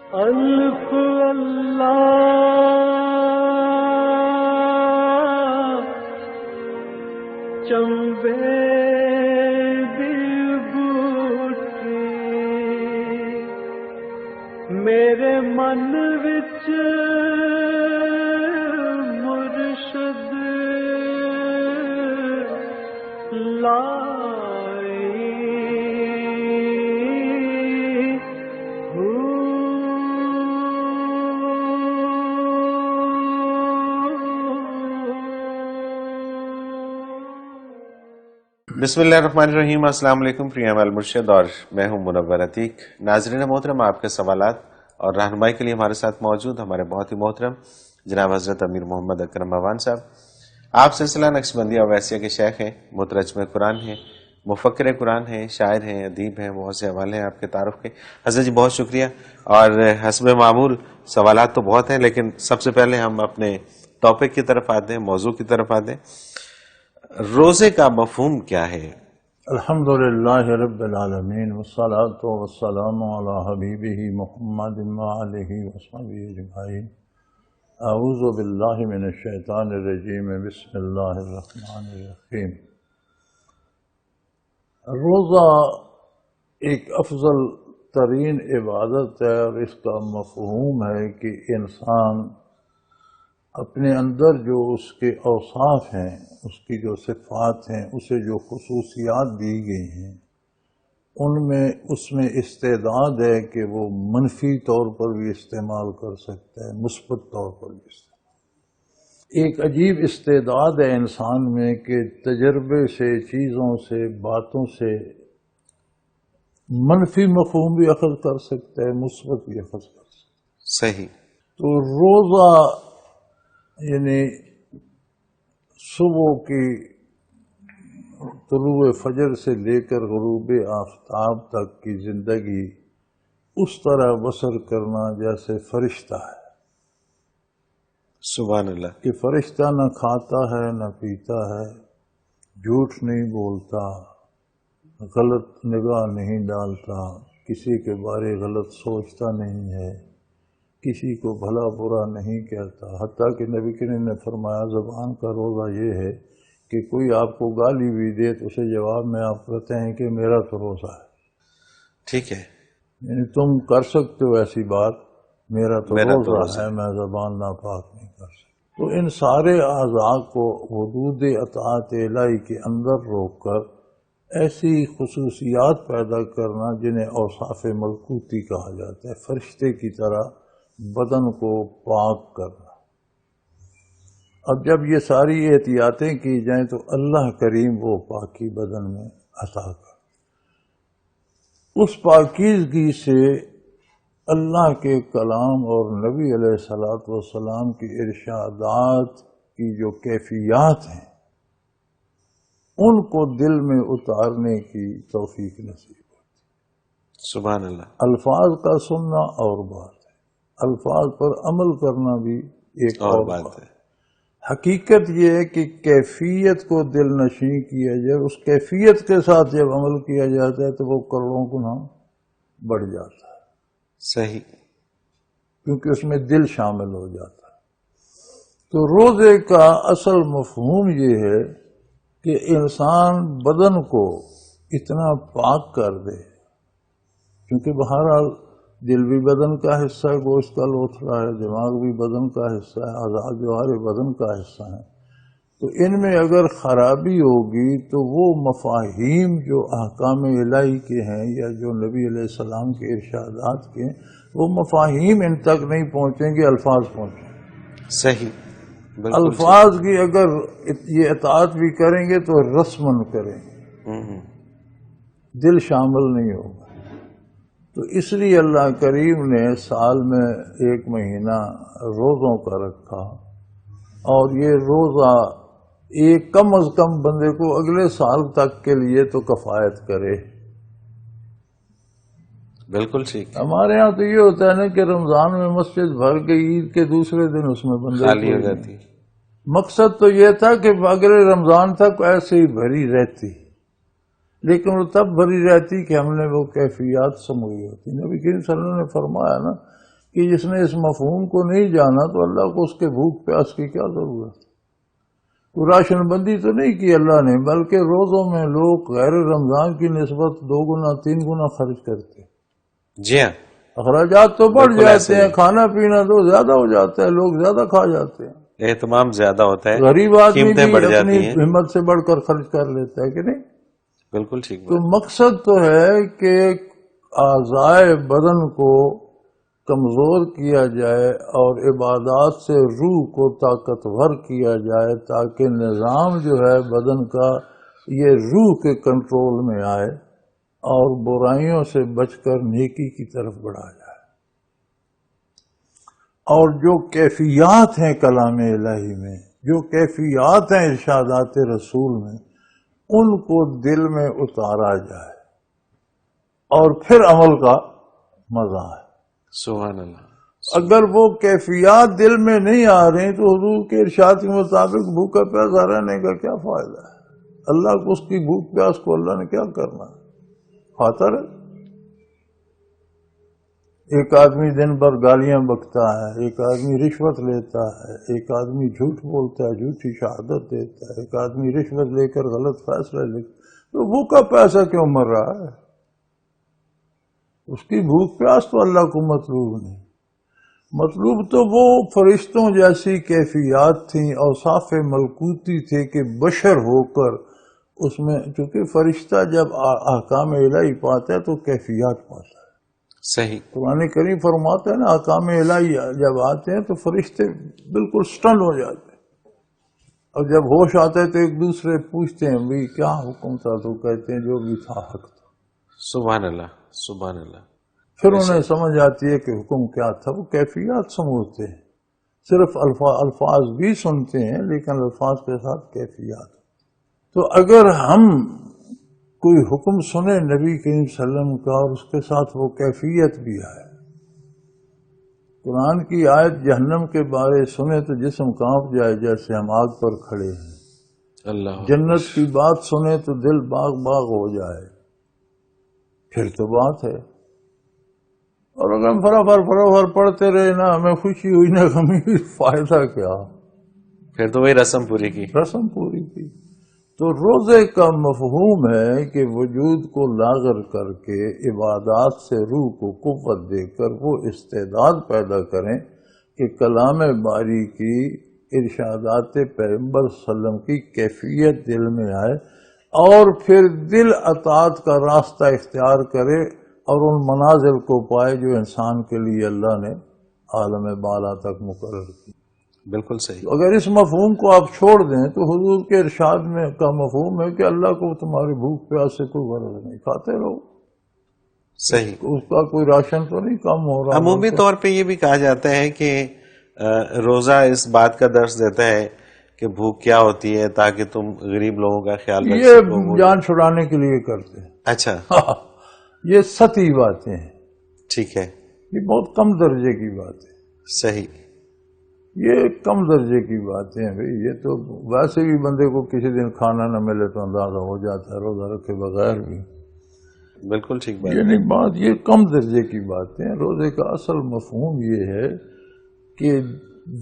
الف اللہ چمبے دی بوٹی میرے من وچ مرشد لائی بسم اللہ الرحمن الرحیم۔ السلام علیکم، پریام المرشد اور میں ہوں منور عتیق۔ ناظرین محترم، آپ کے سوالات اور رہنمائی کے لیے ہمارے ساتھ موجود ہمارے بہت ہی محترم جناب حضرت امیر محمد اکرم بھوان صاحب۔ آپ سلسلہ نقشبندیہ اویسیہ کے شیخ ہیں، مترجم قرآن ہیں، مفکر قرآن ہیں، شاعر ہیں، ادیب ہیں، بہت سے حوالے ہیں آپ کے تعارف کے۔ حضرت جی بہت شکریہ، اور حسب معمول سوالات تو بہت ہیں، لیکن سب سے پہلے ہم اپنے ٹاپک کی طرف آتے ہیں، موضوع کی طرف آتے ہیں۔ روزے کا مفہوم کیا ہے؟ الحمدللہ رب العالمین والصلاة والسلام علی حبیبہ محمد وآلہ وصحبہ اجمعین۔ اعوذ باللہ من الشیطان الرجیم، بسم اللہ الرحمن الرحیم۔ روزہ ایک افضل ترین عبادت ہے، اور اس کا مفہوم ہے کہ انسان اپنے اندر جو اس کے اوصاف ہیں، اس کی جو صفات ہیں، اسے جو خصوصیات دی گئی ہیں، اس میں استعداد ہے کہ وہ منفی طور پر بھی استعمال کر سکتا ہے، مثبت طور پر بھی استعمال۔ ایک عجیب استعداد ہے انسان میں کہ تجربے سے، چیزوں سے، باتوں سے منفی مفہوم بھی اخذ کر سکتا ہے، مثبت بھی اخذ کر سکتا ہے۔ صحیح۔ تو روزہ یعنی صبح کی طلوع فجر سے لے کر غروب آفتاب تک کی زندگی اس طرح بسر کرنا جیسے فرشتہ ہے۔ سبحان اللہ۔ کہ فرشتہ نہ کھاتا ہے نہ پیتا ہے، جھوٹ نہیں بولتا، غلط نگاہ نہیں ڈالتا، کسی کے بارے غلط سوچتا نہیں ہے، کسی کو بھلا برا نہیں کہتا۔ حتیٰ کہ نبی کریم نے فرمایا زبان کا روزہ یہ ہے کہ کوئی آپ کو گالی بھی دے تو اسے جواب میں آپ کہتے ہیں کہ میرا تو روزہ ہے۔ ٹھیک ہے، یعنی تم کر سکتے ہو ایسی بات، میرا تو روزہ ہے، میں زبان ناپاک نہیں کر سکتا۔ تو ان سارے اعضاء کو حدود اطاعت الہی کے اندر روک کر ایسی خصوصیات پیدا کرنا جنہیں اوصاف ملکوتی کہا جاتا ہے، فرشتے کی طرح بدن کو پاک کرنا۔ اب جب یہ ساری احتیاطیں کی جائیں تو اللہ کریم وہ پاکی بدن میں عطا کر۔ اس پاکیزگی سے اللہ کے کلام اور نبی علیہ الصلوۃ والسلام کی ارشادات کی جو کیفیات ہیں ان کو دل میں اتارنے کی توفیق نصیب ہوتی۔ سبحان اللہ۔ الفاظ کا سننا اور بات ہے، الفاظ پر عمل کرنا بھی ایک اور بات ہے۔ حقیقت یہ ہے کہ کیفیت کو دل نشیں کیا جائے، اس کیفیت کے ساتھ جب عمل کیا جاتا ہے تو وہ کروڑوں گنا بڑھ جاتا ہے۔ صحیح۔ کیونکہ اس میں دل شامل ہو جاتا ہے۔ تو روزے کا اصل مفہوم یہ ہے کہ انسان بدن کو اتنا پاک کر دے، کیونکہ بہرحال دل بھی بدن کا حصہ ہے، گوشت کا لوتھڑا ہے، دماغ بھی بدن کا حصہ ہے، اعضاء جوہر بدن کا حصہ ہیں۔ تو ان میں اگر خرابی ہوگی تو وہ مفاہیم جو احکام الہی کے ہیں یا جو نبی علیہ السلام کے ارشادات کے ہیں، وہ مفاہیم ان تک نہیں پہنچیں گے، الفاظ پہنچیں۔ صحیح۔ الفاظ کی اگر یہ اطاعت بھی کریں گے تو رسمن کریں گے، دل شامل نہیں ہوگا۔ تو اس لیے اللہ کریم نے سال میں ایک مہینہ روزوں کا رکھا، اور یہ روزہ ایک کم از کم بندے کو اگلے سال تک کے لیے تو کفایت کرے۔ بالکل ٹھیک۔ ہمارے ہاں تو یہ ہوتا ہے نا کہ رمضان میں مسجد بھر کے عید کے دوسرے دن اس میں بندے خالی ہو جاتی۔ مقصد تو یہ تھا کہ اگلے رمضان تک ایسے ہی بھری رہتی، لیکن وہ تب بھری رہتی کہ ہم نے وہ کیفیات سمجھی ہوتی۔ نبی کریم صلی اللہ علیہ وسلم نے فرمایا نا کہ جس نے اس مفہوم کو نہیں جانا تو اللہ کو اس کے بھوک پیاس کی کیا ضرورت ہے؟ تو راشن بندی تو نہیں کی اللہ نے، بلکہ روزوں میں لوگ غیر رمضان کی نسبت 2 گنا 3 گنا خرچ کرتے ہیں۔ جی ہاں، اخراجات تو بڑھ بالکل ایسے جاتے ہیں، ہی۔ کھانا پینا تو زیادہ ہو جاتا ہے، لوگ زیادہ کھا جاتے ہیں، اہتمام زیادہ ہوتا ہے، غریب آدمی قیمتیں بھی بڑھ اپنی جاتی ہیں۔ ہمت سے بڑھ کر خرچ کر لیتا ہے کہ نہیں؟ بالکل ٹھیک تو بات۔ مقصد تو ہے کہ اعضائے بدن کو کمزور کیا جائے اور عبادات سے روح کو طاقتور کیا جائے، تاکہ نظام جو ہے بدن کا یہ روح کے کنٹرول میں آئے اور برائیوں سے بچ کر نیکی کی طرف بڑھا جائے۔ اور جو کیفیات ہیں کلام الہی میں، جو کیفیات ہیں ارشادات رسول میں، ان کو دل میں اتارا جائے اور پھر عمل کا مزہ ہے۔ سبحان اللہ۔ اگر وہ کیفیات دل میں نہیں آ رہی تو حضور کے ارشاد کے مطابق بھوکا پیاسا رہنے کا کیا فائدہ ہے؟ اللہ کو اس کی بھوک پیاس کو اللہ نے کیا کرنا ہے؟ کھاتا رہے۔ ایک آدمی دن بھر گالیاں بکتا ہے، ایک آدمی رشوت لیتا ہے، ایک آدمی جھوٹ بولتا ہے، جھوٹی شہادت دیتا ہے، ایک آدمی رشوت لے کر غلط فیصلہ لیتا، تو بھوکا پیاسا کیوں مر رہا ہے؟ اس کی بھوک پیاس تو اللہ کو مطلوب نہیں، مطلوب تو وہ فرشتوں جیسی کیفیات تھیں، اوصاف ملکوتی تھے کہ بشر ہو کر اس میں، چونکہ فرشتہ جب احکام الہی پاتا ہے تو کیفیات پاتا ہے۔ صحیح۔ قرآن کریم فرماتا ہے نا، احکام الہی جب آتے ہیں تو فرشتے بالکل سٹن ہو جاتے ہیں، اور جب ہوش آتا ہے تو ایک دوسرے پوچھتے ہیں بھئی کیا حکم تھا؟ تو کہتے ہیں جو بھی تھا حق تھا۔ سبحان اللہ، سبحان اللہ۔ پھر انہیں سمجھ آتی ہے کہ حکم کیا تھا، وہ کیفیات سمجھتے ہیں، صرف الفاظ بھی سنتے ہیں لیکن الفاظ کے ساتھ کیفیات۔ تو اگر ہم کوئی حکم سنے نبی کریم صلی اللہ علیہ وسلم کا اور اس کے ساتھ وہ کیفیت بھی آئے، قرآن کی آیت جہنم کے بارے سنے تو جسم کانپ جائے جیسے ہم آگ پر کھڑے ہیں، اللہ، جنت کی بات سنے تو دل باغ باغ ہو جائے، پھر تو بات ہے۔ اور اگر ہم فرافر پڑھتے رہے، نہ ہمیں خوشی ہوئی نہ غمی، فائدہ کیا؟ پھر تو وہی رسم پوری کی۔ رسم پوری کی۔ تو روزے کا مفہوم ہے کہ وجود کو لاغر کر کے عبادات سے روح کو قوت دے کر وہ استعداد پیدا کریں کہ کلام باری کی ارشادات پیغمبر صلی اللہ علیہ وسلم کی کیفیت دل میں آئے، اور پھر دل اطاعت کا راستہ اختیار کرے اور ان منازل کو پائے جو انسان کے لیے اللہ نے عالم بالا تک مقرر کی۔ بالکل صحیح۔ اگر اس مفہوم کو آپ چھوڑ دیں تو حضور کے ارشاد میں کا مفہوم ہے کہ اللہ کو تمہاری بھوک پیاس سے کوئی غرض نہیں، کھاتے رہو، صحیح۔ اس کا کوئی راشن تو نہیں کم ہو رہا۔ عمومی طور پہ یہ بھی کہا جاتا ہے کہ روزہ اس بات کا درس دیتا ہے کہ بھوک کیا ہوتی ہے، تاکہ تم غریب لوگوں کا خیال رکھ سکو۔ یہ جان چھڑانے کے لیے کرتے ہیں۔ اچھا، یہ سطحی باتیں ہیں، ٹھیک ہے، یہ بہت کم درجے کی بات ہے، صحیح۔ یہ کم درجے کی باتیں ہیں بھائی۔ یہ تو ویسے بھی بندے کو کسی دن کھانا نہ ملے تو اندازہ ہو جاتا ہے روزہ رکھے بغیر بھی۔ بالکل ٹھیک بات۔ یہ نہیں بات، یہ کم درجے کی باتیں ہیں۔ روزے کا اصل مفہوم یہ ہے کہ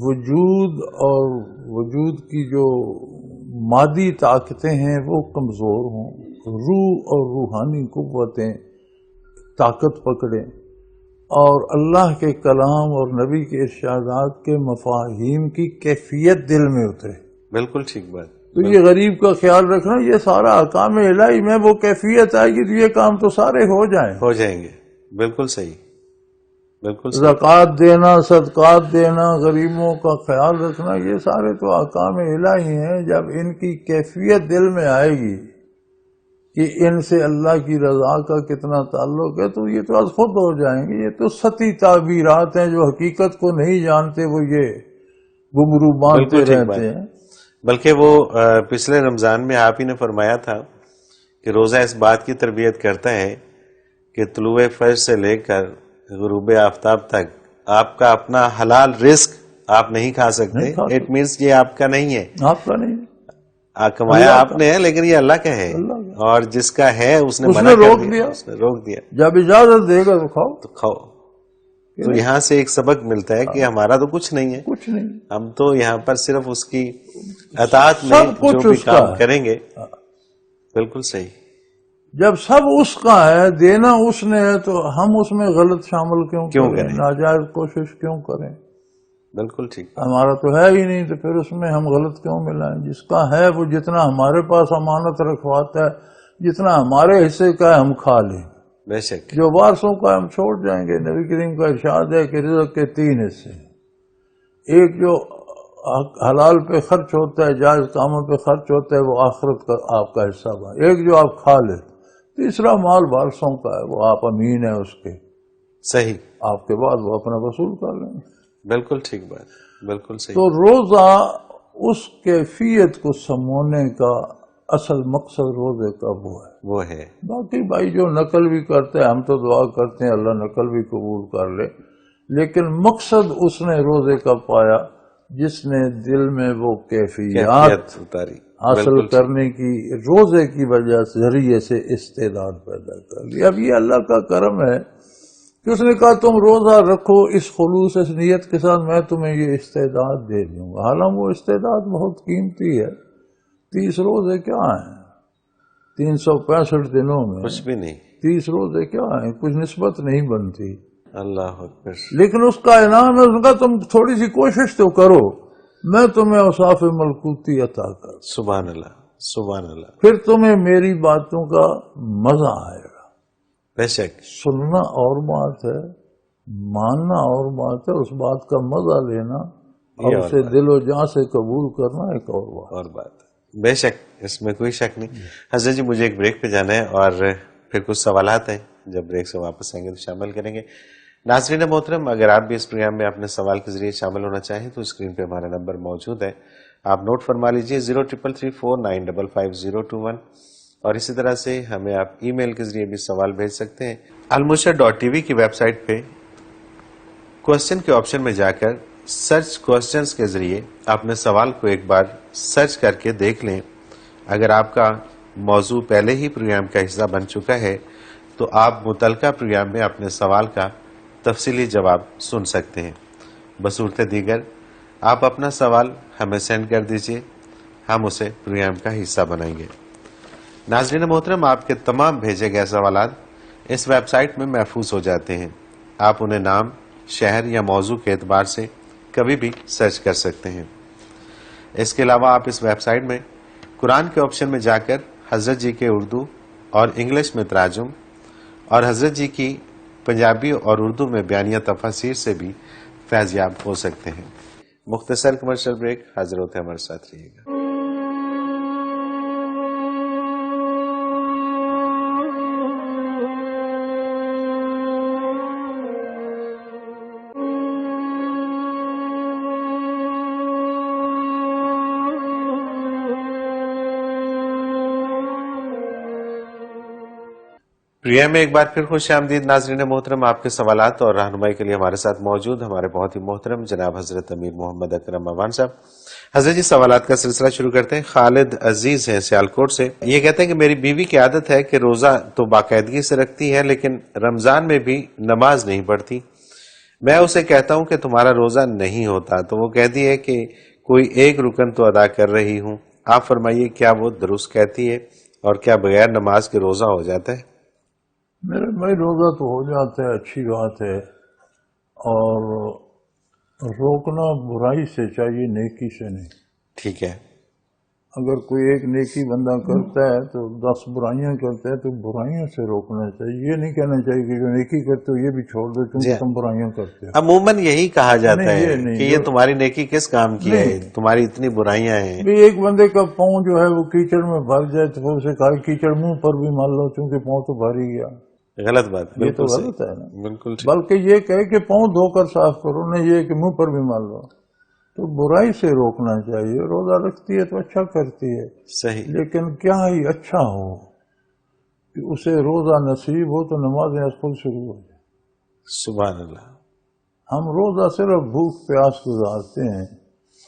وجود اور وجود کی جو مادی طاقتیں ہیں وہ کمزور ہوں، روح اور روحانی قوتیں طاقت پکڑیں، اور اللہ کے کلام اور نبی کے ارشادات کے مفاہیم کی کیفیت دل میں اترے۔ بالکل ٹھیک بات۔ تو یہ غریب کا خیال رکھنا، یہ سارا احکام الہی میں وہ کیفیت آئے گی تو یہ کام تو سارے ہو جائیں گے۔ بالکل صحیح، بالکل صحیح۔ زکوٰۃ دینا، صدقات دینا، غریبوں کا خیال رکھنا، یہ سارے تو احکام الہی ہیں۔ جب ان کی کیفیت دل میں آئے گی کہ ان سے اللہ کی رضا کا کتنا تعلق ہے، تو یہ تو از خود ہو جائیں گے۔ یہ تو سطحی تعبیرات ہیں، جو حقیقت کو نہیں جانتے وہ یہ گمرو باندھتے رہتے ہیں۔ بلکہ وہ پچھلے رمضان میں آپ ہی نے فرمایا تھا کہ روزہ اس بات کی تربیت کرتا ہے کہ طلوع فجر سے لے کر غروب آفتاب تک آپ کا اپنا حلال رزق آپ نہیں کھا سکتے۔ اٹ مینس یہ آپ کا نہیں ہے، آپ کا نہیں، کمایا آپ نے ہے، لیکن یہ اللہ کا ہے، اور جس کا ہے اس نے منع کر دیا، اس نے روک دیا۔ جب اجازت دے گا تو کھاؤ، تو کھاؤ۔ تو یہاں سے ایک سبق ملتا ہے کہ ہمارا تو کچھ نہیں ہے، کچھ نہیں، ہم تو یہاں پر صرف اس کی اطاعت میں سب کچھ جو بھی اس کا کام ہے۔ کریں گے۔ بالکل صحیح، جب سب اس کا ہے، دینا اس نے ہے، تو ہم اس میں غلط شامل کیوں کریں، کریں؟ ناجائز کوشش کیوں کریں؟ بالکل ٹھیک، ہمارا تو ہے ہی نہیں، تو پھر اس میں ہم غلط کیوں ملائیں؟ جس کا ہے وہ جتنا ہمارے پاس امانت رکھواتا ہے، جتنا ہمارے حصے کا ہے ہم کھا لیں، بے شک، جو وارثوں کا ہم چھوڑ جائیں گے۔ نبی کریم کا ارشاد ہے کہ رزق کے 3 حصے ہیں، ایک جو حلال پہ خرچ ہوتا ہے، جائز کاموں پہ خرچ ہوتا ہے، وہ آخرت کا آپ کا حصہ بنا، ایک جو آپ کھا لیں، تیسرا مال وارثوں کا ہے، وہ آپ امین ہیں اس کے، صحیح، آپ کے بعد وہ اپنا وصول کر لیں گے۔ بالکل ٹھیک بات، بالکل صحیح، تو روزہ اس کیفیت کو سمونے کا اصل مقصد روزے کا وہ ہے۔ باقی بھائی جو نقل بھی کرتے ہیں، ہم تو دعا کرتے ہیں اللہ نقل بھی قبول کر لے، لیکن مقصد اس نے روزے کا پایا جس نے دل میں وہ کیفیات اتاری، حاصل کرنے کی روزے کی وجہ سے ذریعے سے استعداد پیدا کر لی۔ اب یہ اللہ کا کرم ہے کہ اس نے کہا تم روزہ رکھو اس خلوص، اس نیت کے ساتھ، میں تمہیں یہ استعداد دے دوں گا۔ حالانکہ وہ استعداد بہت قیمتی ہے، 30 روزے کیا ہیں 365 دنوں میں؟ کچھ بھی نہیں، 30 روزے کیا ہیں؟ کچھ نسبت نہیں بنتی، اللہ اکبر، لیکن اس کا انعام ہے، اس کا تم تھوڑی سی کوشش تو کرو، میں تمہیں اوصاف ملکوتی عطا کر، سبحان اللہ، سبحان اللہ، پھر تمہیں میری باتوں کا مزہ آئے گا۔ بے شک، سننا اور بات ہے، ماننا اور بات ہے، اس بات کا مزہ لینا اور اسے دل و جان سے قبول کرنا ایک اور بات ہے، بے شک، اس میں کوئی شک نہیں۔ حضرت جی مجھے ایک بریک پہ جانا ہے اور پھر کچھ سوالات ہیں، جب بریک سے واپس آئیں گے تو شامل کریں گے۔ ناظرین محترم، اگر آپ بھی اس پروگرام میں اپنے سوال کے ذریعے شامل ہونا چاہیں تو اسکرین پہ ہمارا نمبر موجود ہے، آپ نوٹ فرما لیجئے 0333495521، اور اسی طرح سے ہمیں آپ ای میل کے ذریعے بھی سوال بھیج سکتے ہیں۔ المرشد.tv کی ویب سائٹ پہ کوسچن کے آپشن میں جا کر سرچ کوسچنز کے ذریعے اپنے سوال کو ایک بار سرچ کر کے دیکھ لیں۔ اگر آپ کا موضوع پہلے ہی پروگرام کا حصہ بن چکا ہے تو آپ متعلقہ پروگرام میں اپنے سوال کا تفصیلی جواب سن سکتے ہیں۔ بصورت دیگر آپ اپنا سوال ہمیں سینڈ کر دیجئے، ہم اسے پروگرام کا حصہ بنائیں گے۔ ناظرین محترم، آپ کے تمام بھیجے گئے سوالات اس ویب سائٹ میں محفوظ ہو جاتے ہیں، آپ انہیں نام، شہر یا موضوع کے اعتبار سے کبھی بھی سرچ کر سکتے ہیں۔ اس کے علاوہ آپ اس ویب سائٹ میں قرآن کے آپشن میں جا کر حضرت جی کے اردو اور انگلش میں تراجم اور حضرت جی کی پنجابی اور اردو میں بیانیہ تفاسیر سے بھی فیض یاب ہو سکتے ہیں۔ مختصر کمرشل بریک، حاضر ہوتے ہیں، ہمارے ساتھ رہیے گا۔ پروگرام میں ایک بار پھر خوش آمدید ناظرین محترم، آپ کے سوالات اور رہنمائی کے لیے ہمارے ساتھ موجود ہمارے بہت ہی محترم جناب حضرت امیر محمد اکرم امان صاحب۔ حضرت جی سوالات کا سلسلہ شروع کرتے ہیں۔ خالد عزیز ہیں سیالکوٹ سے، یہ کہتے ہیں کہ میری بیوی کی عادت ہے کہ روزہ تو باقاعدگی سے رکھتی ہے لیکن رمضان میں بھی نماز نہیں پڑھتی۔ میں اسے کہتا ہوں کہ تمہارا روزہ نہیں ہوتا تو وہ کہتی ہے کہ کوئی ایک رکن تو ادا کر رہی ہوں۔ آپ فرمائیے کیا وہ درست کہتی ہے اور کیا بغیر نماز کے روزہ ہو جاتا ہے؟ میرے بھائی روزہ تو ہو جاتا ہے، اچھی بات ہے، اور روکنا برائی سے چاہیے، نیکی سے نہیں۔ ٹھیک ہے، اگر کوئی ایک نیکی بندہ کرتا ہے تو 10 برائیاں کرتا ہے تو برائیوں سے روکنا چاہیے، یہ نہیں کہنا چاہیے کہ جو نیکی کرتے ہو یہ بھی چھوڑ دو کیونکہ تم برائیاں کرتے ہو۔ عموماً یہی کہا جاتا ہے کہ یہ جو تمہاری نیکی کس کام کی ہے، تمہاری اتنی برائیاں ہیں۔ ایک بندے کا پاؤں جو ہے وہ کیچڑ میں بھر جائے تو پھر اسے کہا کیچڑ منہ پر بھی مان لو کیونکہ پاؤں تو بھر ہی گیا، غلط بات، یہ تو غلط ہے نا۔ بالکل، بلکہ یہ کہے کہ پاؤں دھو کر صاف کرو، نہ یہ کہ منہ پر بھی مان لو۔ تو برائی سے روکنا چاہیے، روزہ رکھتی ہے تو اچھا کرتی ہے، صحیح، لیکن کیا ہی اچھا ہو کہ اسے روزہ نصیب ہو تو نمازیں از خود شروع ہو جائیں۔ سبحان اللہ۔ ہم روزہ صرف بھوک پیاس گزارتے ہیں،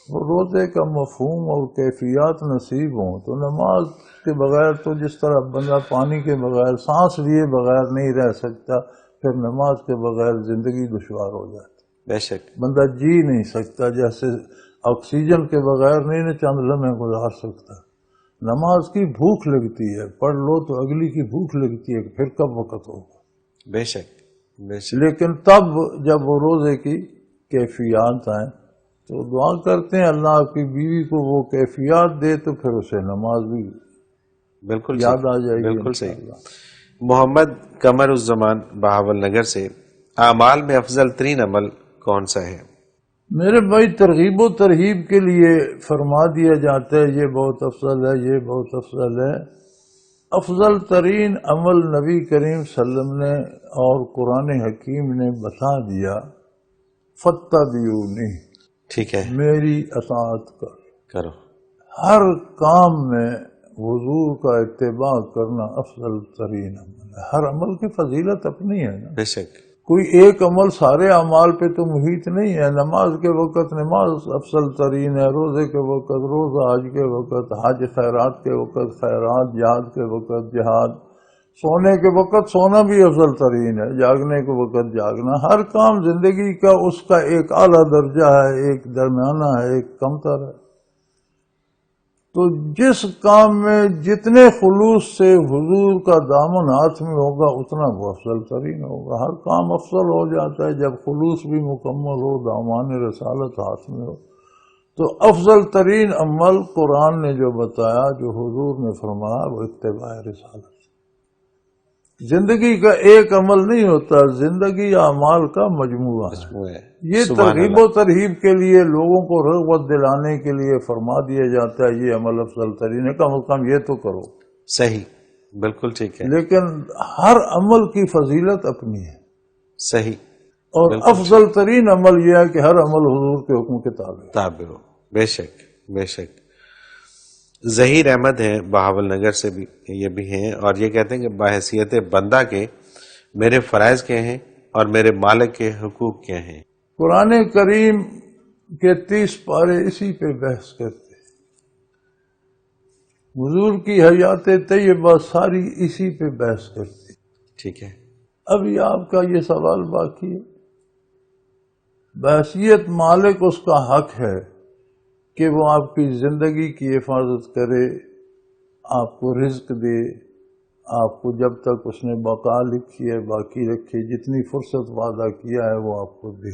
وہ روزے کا مفہوم اور کیفیات نصیب ہوں تو نماز کے بغیر تو جس طرح بندہ پانی کے بغیر، سانس لیے بغیر نہیں رہ سکتا، پھر نماز کے بغیر زندگی دشوار ہو جاتی، بے شک، بندہ جی نہیں سکتا، جیسے آکسیجن کے بغیر نہیں چند لمحے گزار سکتا۔ نماز کی بھوک لگتی ہے، پڑھ لو تو اگلی کی بھوک لگتی ہے کہ پھر کب وقت ہوگا۔ بے شک، بے شک، لیکن تب جب وہ روزے کی کیفیات آئیں تو دعا کرتے ہیں اللہ آپ کی بیوی کو وہ کیفیات دے، تو پھر اسے نماز بھی بالکل یاد صحیح، آ جائے گی بالکل صحیح۔ انشاءاللہ۔ محمد قمر الزمان بہاول نگر سے، اعمال میں افضل ترین عمل کون سا ہے؟ میرے بھائی ترغیب و ترہیب کے لیے فرما دیا جاتا ہے یہ بہت افضل ہے، یہ بہت افضل ہے۔ افضل ترین عمل نبی کریم صلی اللہ علیہ وسلم نے اور قرآن حکیم نے بتا دیا، فاتبعونی، ٹھیک ہے، میری اطاعت کر۔ کرو، ہر کام میں حضور کا اتباع کرنا افضل ترین عمل ہے۔ ہر عمل کی فضیلت اپنی ہے نا، بے شک، کوئی ایک عمل سارے اعمال پہ تو محیط نہیں ہے۔ نماز کے وقت نماز افضل ترین ہے، روزے کے وقت روزہ، حج کے وقت حج، خیرات کے وقت خیرات، جہاد کے وقت جہاد، سونے کے وقت سونا بھی افضل ترین ہے، جاگنے کے وقت جاگنا۔ ہر کام زندگی کا اس کا ایک اعلیٰ درجہ ہے، ایک درمیانہ ہے، ایک کمتر ہے۔ تو جس کام میں جتنے خلوص سے حضور کا دامن ہاتھ میں ہوگا اتنا وہ افضل ترین ہوگا۔ ہر کام افضل ہو جاتا ہے جب خلوص بھی مکمل ہو، دامان رسالت ہاتھ میں ہو۔ تو افضل ترین عمل قرآن نے جو بتایا، جو حضور نے فرمایا، وہ اتباع رسالت۔ زندگی کا ایک عمل نہیں ہوتا، زندگی اعمال کا مجموعہ ہے۔ یہ ترغیب و ترہیب کے لیے لوگوں کو رغبت دلانے کے لیے فرما دیا جاتا ہے یہ عمل افضل ترین ہے، کم از کم یہ تو کرو۔ صحیح، بالکل ٹھیک ہے، لیکن ہر عمل کی فضیلت اپنی ہے، صحیح، اور بالکل افضل ترین عمل یہ ہے کہ ہر عمل حضور کے حکم کے تابع ہو۔ بے شک، بے شک۔ ظہیر احمد ہیں بہاول نگر سے، بھی یہ بھی ہیں، اور یہ کہتے ہیں کہ بحیثیت بندہ کے میرے فرائض کیا ہیں اور میرے مالک کے حقوق کیا ہیں؟ قرآن کریم کے 30 پارے اسی پہ بحث کرتے ہیں، حضور کی حیات طیبہ ساری اسی پہ بحث کرتی ہے۔ ٹھیک ہے، ابھی آپ کا یہ سوال باقی ہے۔ بحیثیت مالک اس کا حق ہے کہ وہ آپ کی زندگی کی حفاظت کرے، آپ کو رزق دے، آپ کو جب تک اس نے بقا لکھی ہے باقی رکھے، جتنی فرصت وعدہ کیا ہے وہ آپ کو دے،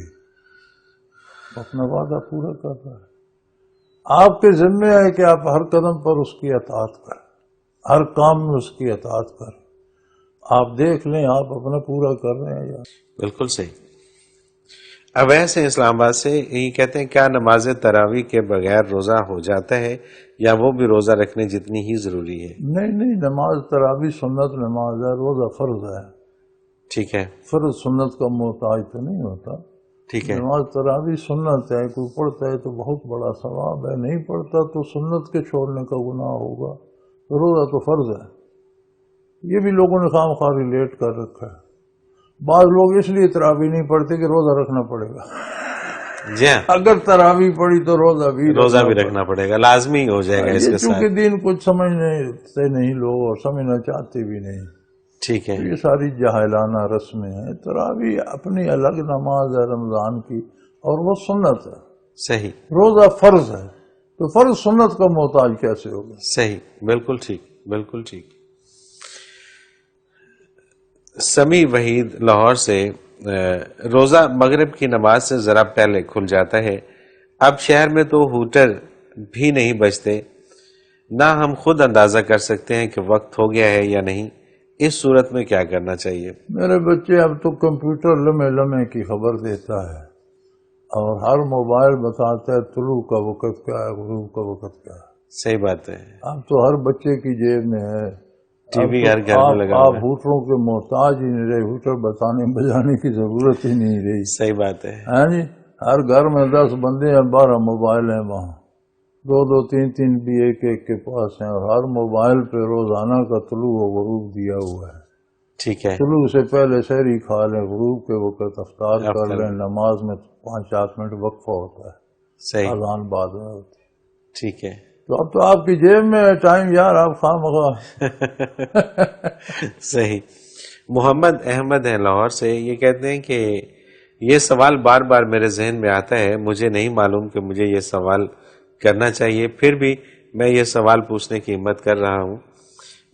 اپنا وعدہ پورا کر رہا ہے۔ آپ کے ذمہ ہے کہ آپ ہر قدم پر اس کی اطاعت کریں، ہر کام میں اس کی اطاعت کریں۔ آپ دیکھ لیں آپ اپنا پورا کر رہے ہیں یا بالکل صحیح۔ اویس ہیں اسلام آباد سے، یہ کہتے ہیں کیا نماز تراویح کے بغیر روزہ ہو جاتا ہے یا وہ بھی روزہ رکھنے جتنی ہی ضروری ہے؟ نہیں، نماز تراویح سنت نماز ہے، روزہ فرض ہے۔ ٹھیک ہے، فرض سنت کا محتاج تو نہیں ہوتا۔ ٹھیک ہے، نماز تراویح سنت ہے، کوئی پڑھتا ہے تو بہت بڑا ثواب ہے، نہیں پڑھتا تو سنت کے چھوڑنے کا گناہ ہوگا۔ روزہ تو فرض ہے، یہ بھی لوگوں نے خام خواہ ریلیٹ کر رکھا ہے۔ بعض لوگ اس لیے تراویح نہیں پڑھتے کہ روزہ رکھنا پڑے گا، جی ہاں، اگر تراویح پڑھی تو روزہ بھی رکھنا پڑے گا، لازمی ہو جائے گا اس کے ساتھ۔ چونکہ دین کچھ سمجھتے نہیں لوگ اور سمجھنا چاہتے بھی نہیں، ٹھیک ہے، یہ ساری جاہلانہ رسمیں ہیں۔ تراویح اپنی الگ نماز ہے رمضان کی، اور وہ سنت ہے۔ صحیح، روزہ فرض ہے تو فرض سنت کا محتاج کیسے ہوگا؟ صحیح، بالکل ٹھیک، بالکل ٹھیک۔ سمیع وحید لاہور سے، روزہ مغرب کی نماز سے ذرا پہلے کھل جاتا ہے، اب شہر میں تو ہوٹر بھی نہیں بجتے، نہ ہم خود اندازہ کر سکتے ہیں کہ وقت ہو گیا ہے یا نہیں، اس صورت میں کیا کرنا چاہیے؟ میرے بچے اب تو کمپیوٹر لمحے لمحے کی خبر دیتا ہے، اور ہر موبائل بتاتا ہے طلوع کا وقت کیا ہے، غروب کا وقت کیا ہے۔ صحیح بات ہے، اب تو ہر بچے کی جیب میں ہے، ٹی وی ہر گھر میں لگا آپ ہوا ہے۔ ہوٹروں کے محتاج ہی نہیں رہے، ہوٹر بتانے بجانے کی ضرورت ہی نہیں رہی۔ صحیح بات ہے، ہاں جی، ہر گھر میں 10 بندے ہیں، 12 موبائل ہیں، وہاں 2 3 بھی ایک کے پاس ہیں، اور ہر موبائل پہ روزانہ کا طلوع و غروب دیا ہوا ہے۔ ٹھیک ہے، طلوع سے پہلے سحری کھا لیں، غروب کے وقت افطار کر لیں، نماز میں 5-8 منٹ وقفہ ہوتا ہے، صحیح، اذان بعد میں ہوتی ہے۔ ٹھیک ہے، تو اب تو آپ کی جیب میں ہے ٹائم، یار آپ خواہ مخواہ۔ صحیح۔ محمد احمد ہیں لاہور سے، یہ کہتے ہیں کہ یہ سوال بار بار میرے ذہن میں آتا ہے، مجھے نہیں معلوم کہ مجھے یہ سوال کرنا چاہیے، پھر بھی میں یہ سوال پوچھنے کی ہمت کر رہا ہوں۔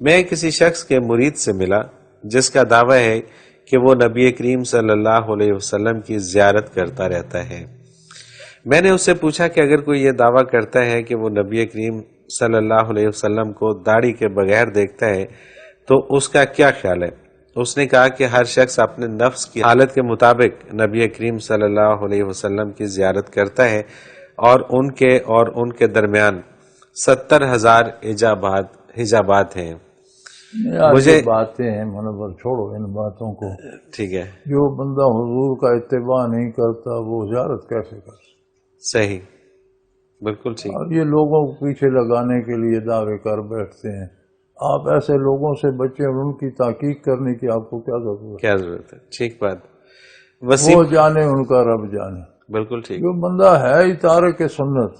میں کسی شخص کے مرید سے ملا جس کا دعویٰ ہے کہ وہ نبی کریم صلی اللہ علیہ وسلم کی زیارت کرتا رہتا ہے۔ میں نے اس سے پوچھا کہ اگر کوئی یہ دعویٰ کرتا ہے کہ وہ نبی کریم صلی اللہ علیہ وسلم کو داڑھی کے بغیر دیکھتا ہے تو اس کا کیا خیال ہے؟ اس نے کہا کہ ہر شخص اپنے نفس کی حالت کے مطابق نبی کریم صلی اللہ علیہ وسلم کی زیارت کرتا ہے، اور ان کے درمیان 70,000 حجابات ہیں۔ مجھے باتیں ہیں منور، چھوڑو ان باتوں کو۔ ٹھیک ہے، جو بندہ حضور کا اتباع نہیں کرتا وہ زیارت کیسے کر سکتا؟ صحیح، بالکل ٹھیک۔ اور یہ لوگوں کو پیچھے لگانے کے لیے دعوے کر بیٹھتے ہیں۔ آپ ایسے لوگوں سے بچیں اور ان کی تحقیق کرنے کی آپ کو کیا ضرورت ہے؟ ٹھیک بات۔ وہ جانے ان کا رب جانے۔ بالکل ٹھیک۔ جو بندہ ہے ہی تارک سنت،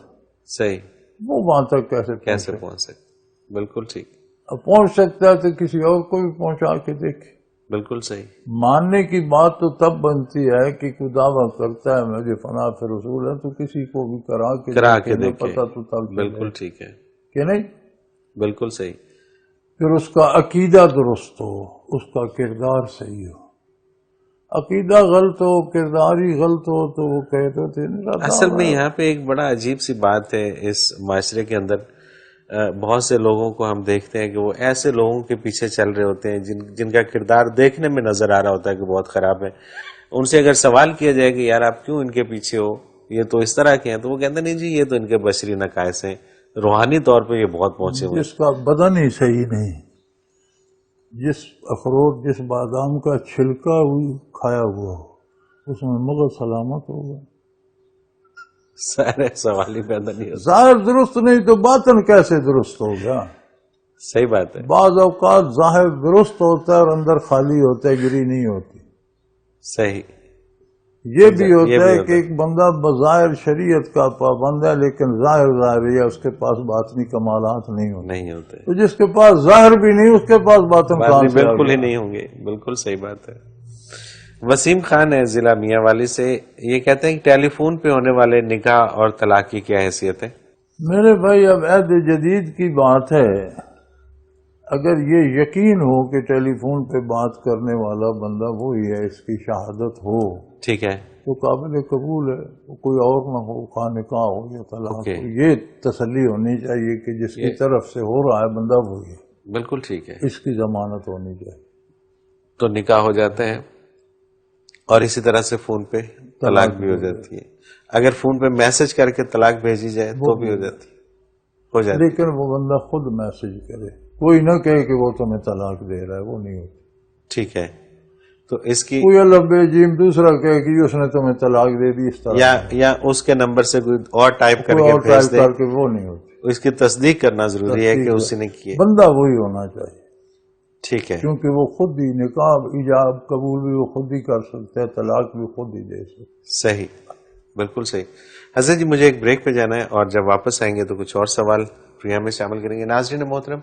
صحیح، وہ وہاں تک کیسے پہنچ سکتا؟ بالکل ٹھیک۔ اب پہنچ سکتا ہے تو کسی اور کو بھی پہنچا کے دیکھے۔ بالکل صحیح۔ ماننے کی بات تو تب بنتی ہے کہ کوئی دعویٰ کرتا ہے مجھے فنا پھر رسول ہے، تو کسی کو بھی کرا کے دیکھے، پتہ تو تب بالکل ٹھیک ہے کہ نہیں؟ بالکل صحیح۔ پھر اس کا عقیدہ درست ہو، اس کا کردار صحیح ہو۔ عقیدہ غلط ہو، کردار ہی غلط ہو تو وہ کہتے تھے۔ اصل میں یہاں پہ ایک بڑا عجیب سی بات ہے اس معاشرے کے اندر، بہت سے لوگوں کو ہم دیکھتے ہیں کہ وہ ایسے لوگوں کے پیچھے چل رہے ہوتے ہیں جن کا کردار دیکھنے میں نظر آ رہا ہوتا ہے کہ بہت خراب ہے۔ ان سے اگر سوال کیا جائے کہ یار آپ کیوں ان کے پیچھے ہو، یہ تو اس طرح کے ہیں، تو وہ کہتے ہیں نہیں جی یہ تو ان کے بشری نقائص ہیں، روحانی طور پہ یہ بہت پہنچے ہوئے۔ جس کا بدن ہی صحیح نہیں، جس اخروٹ جس بادام کا چھلکا کھایا ہوا ہو اس میں مغز سلامت ہوگا، سارے سوال ہی پیدا نہیں ہوتا۔ ظاہر درست نہیں تو باطن کیسے درست ہوگا؟ صحیح بات ہے۔ بعض اوقات ظاہر درست ہوتا ہے اور اندر خالی ہوتا ہے، گری نہیں ہوتی۔ صحیح۔ یہ بھی ہوتا ہے کہ ایک بندہ بظاہر شریعت کا پابند ہے لیکن ظاہر ہے اس کے پاس باطنی کمالات نہیں ہوتے، تو جس کے پاس ظاہر بھی نہیں اس کے پاس باطن بالکل ہی نہیں ہوں گے۔ بالکل صحیح بات ہے۔ وسیم خان ہے ضلع میاں والی سے، یہ کہتے ہیں کہ ٹیلی فون پہ ہونے والے نکاح اور طلاق کی کیا حیثیت ہے؟ میرے بھائی اب عہد جدید کی بات ہے، اگر یہ یقین ہو کہ ٹیلی فون پہ بات کرنے والا بندہ وہی ہے، اس کی شہادت ہو، ٹھیک ہے، تو قابل قبول ہے، کوئی اور نہ ہو، خواہ نکاح ہو یا طلاق ہو، یہ تسلی ہونی چاہیے کہ جس کی طرف سے ہو رہا ہے بندہ وہی ہے۔ بالکل ٹھیک ہے، اس کی ضمانت ہونی چاہیے، تو نکاح ہو جاتا ہے، اور اسی طرح سے فون پہ طلاق بھی ہو جاتی ہے۔ اگر فون پہ میسج کر کے طلاق بھیجی جائے تو بھی ہو جاتی ہے، لیکن وہ بندہ خود میسج کرے، کوئی نہ کہے کہ وہ تمہیں طلاق دے رہا ہے، وہ نہیں ہوتی۔ ٹھیک ہے، تو اس کی کوئی اللہ بے جیم دوسرا کہے کہ اس نے تمہیں طلاق دے دی اس طرح، یا اس کے نمبر سے کوئی اور ٹائپ کر کے بھیج دے، وہ نہیں ہوتی۔ اس کی تصدیق کرنا ضروری ہے کہ اسی نے کی ہے۔ بندہ وہی ہونا چاہیے، ٹھیک ہے، کیونکہ وہ خود ہی نکاح ایجاب قبول بھی وہ خود ہی کر سکتا ہے، طلاق بھی خود ہی دے سکتا ہے۔ صحیح، بالکل صحیح۔ حضرت جی مجھے ایک بریک پہ جانا ہے، اور جب واپس آئیں گے تو کچھ اور سوال پروگرام میں شامل کریں گے۔ ناظرین محترم،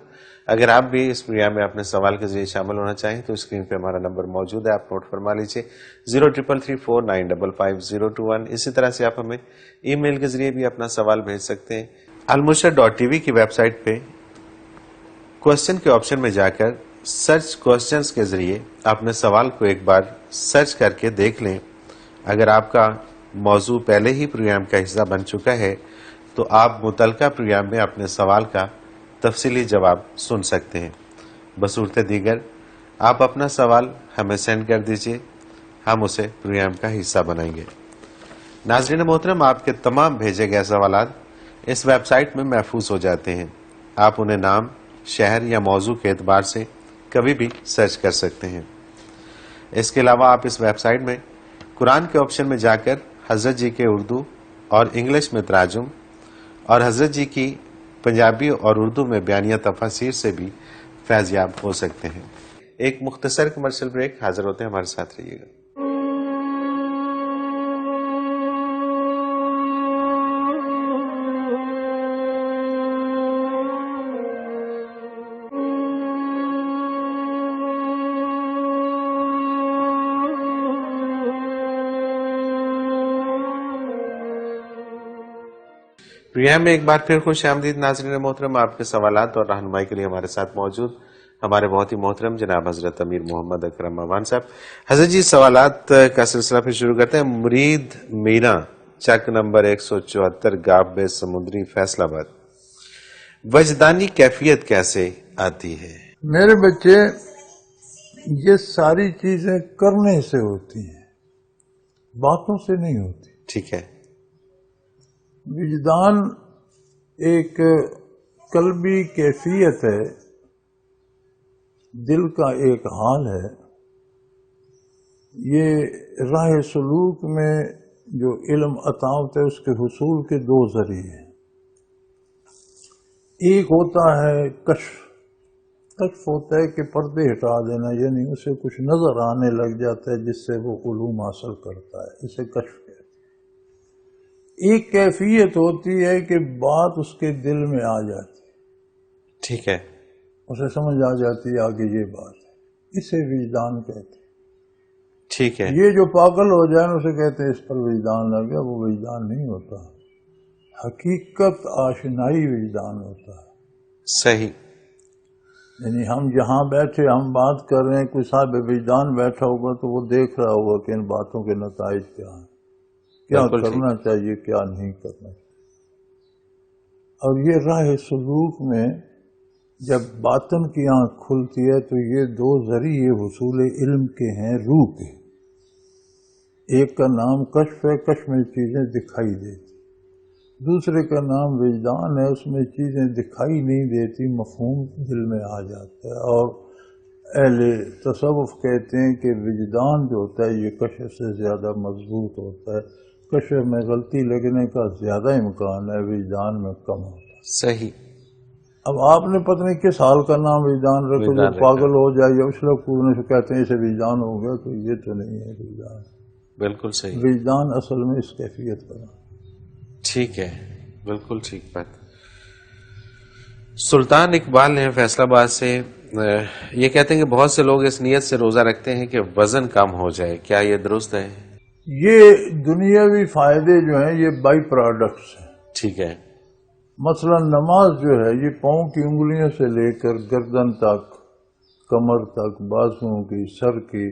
اگر آپ بھی اس پروگرام میں اپنے سوال کے ذریعے شامل ہونا چاہیں تو اسکرین پہ ہمارا نمبر موجود ہے، آپ نوٹ فرما لیجیے 033349555021۔ اسی طرح سے آپ ہمیں ای میل کے ذریعے بھی اپنا سوال بھیج سکتے ہیں۔ almurshid.tv کی ویب سائٹ پہ کوشچن کے آپشن میں جا کر سرچ کوشچنز کے ذریعے اپنے سوال کو ایک بار سرچ کر کے دیکھ لیں۔ اگر آپ کا موضوع پہلے ہی پروگرام کا حصہ بن چکا ہے تو آپ متعلقہ پروگرام میں اپنے سوال کا تفصیلی جواب سن سکتے ہیں۔ بصورت دیگر آپ اپنا سوال ہمیں سینڈ کر دیجئے، ہم اسے پروگرام کا حصہ بنائیں گے۔ ناظرین محترم، آپ کے تمام بھیجے گئے سوالات اس ویب سائٹ میں محفوظ ہو جاتے ہیں۔ آپ انہیں نام، شہر یا موضوع کے اعتبار سے کبھی بھی سرچ کر سکتے ہیں۔ اس کے علاوہ آپ اس ویب سائٹ میں قرآن کے آپشن میں جا کر حضرت جی کے اردو اور انگلش میں تراجم اور حضرت جی کی پنجابی اور اردو میں بیانیہ تفاسیر سے بھی فیض یاب ہو سکتے ہیں۔ ایک مختصر کمرشل بریک، حاضر ہوتے ہیں، ہمارے ساتھ رہیے گا۔ پروگرام میں ایک بار پھر خوش آمدید ناظرین محترم. آپ کے سوالات اور رہنمائی کے لیے ہمارے ساتھ موجود ہمارے بہت ہی محترم جناب حضرت امیر محمد اکرم امان صاحب. حضرت جی سوالات کا سلسلہ پھر شروع کرتے ہیں. مرید مینا چک نمبر 174 گاب بے سمندری فیصل آباد. وجدانی کیفیت کیسے آتی ہے؟ میرے بچے یہ ساری چیزیں کرنے سے ہوتی ہیں، باتوں سے نہیں ہوتی. ٹھیک ہے. وجدان ایک قلبی کیفیت ہے، دل کا ایک حال ہے. یہ راہ سلوک میں جو علم عطا ہوتا ہے اس کے حصول کے دو ذریعے ہیں. ایک ہوتا ہے کشف. کشف ہوتا ہے کہ پردے ہٹا دینا، یعنی اسے کچھ نظر آنے لگ جاتا ہے جس سے وہ علوم حاصل کرتا ہے، اسے کشف کہتے ہیں. ایک کیفیت ہوتی ہے کہ بات اس کے دل میں آ جاتی ہے. ٹھیک ہے. اسے سمجھ آ جاتی ہے آگے یہ بات ہے، اسے وجدان کہتے ہیں. ٹھیک ہے. یہ جو پاگل ہو جائے اسے کہتے ہیں اس پر وجدان لگ گیا، وہ وجدان نہیں ہوتا. حقیقت آشنائی وجدان ہوتا ہے. صحیح. یعنی ہم جہاں بیٹھے ہم بات کر رہے ہیں، کوئی صاحب وجدان بیٹھا ہوگا تو وہ دیکھ رہا ہوگا کہ ان باتوں کے نتائج کیا ہیں، کیا کرنا چاہیے کیا نہیں کرنا چاہیے. اور یہ راہ سلوک میں جب باطن کی آنکھ کھلتی ہے تو یہ دو ذریعے حصول علم کے ہیں روح کے. ایک کا نام کشف ہے، کشف میں چیزیں دکھائی دیتی. دوسرے کا نام وجدان ہے، اس میں چیزیں دکھائی نہیں دیتی، مفہوم دل میں آ جاتا ہے. اور اہل تصوف کہتے ہیں کہ وجدان جو ہوتا ہے یہ کشف سے زیادہ مضبوط ہوتا ہے. کشف میں غلطی لگنے کا زیادہ امکان ہے، وجدان میں کم ہوتا ہے. صحیح. اب آپ نے پتہ نہیں کس حال کا نام وجدان رکھو، جو پاگل ہو جائے یا اس لوگ پورنے سے کہتے ہیں اسے وجدان ہو گیا، تو یہ تو نہیں ہے وجدان. بالکل صحیح. وجدان اصل میں اس کیفیت کا. ٹھیک ہے. بالکل ٹھیک بات. سلطان اقبال ہیں فیصل آباد سے، یہ کہتے ہیں کہ بہت سے لوگ اس نیت سے روزہ رکھتے ہیں کہ وزن کم ہو جائے، کیا یہ درست ہے؟ یہ دنیاوی فائدے جو ہیں یہ بائی پروڈکٹس ہیں. ٹھیک ہے. مثلا نماز جو ہے یہ پاؤں کی انگلیوں سے لے کر گردن تک، کمر تک، بازوؤں کی، سر کی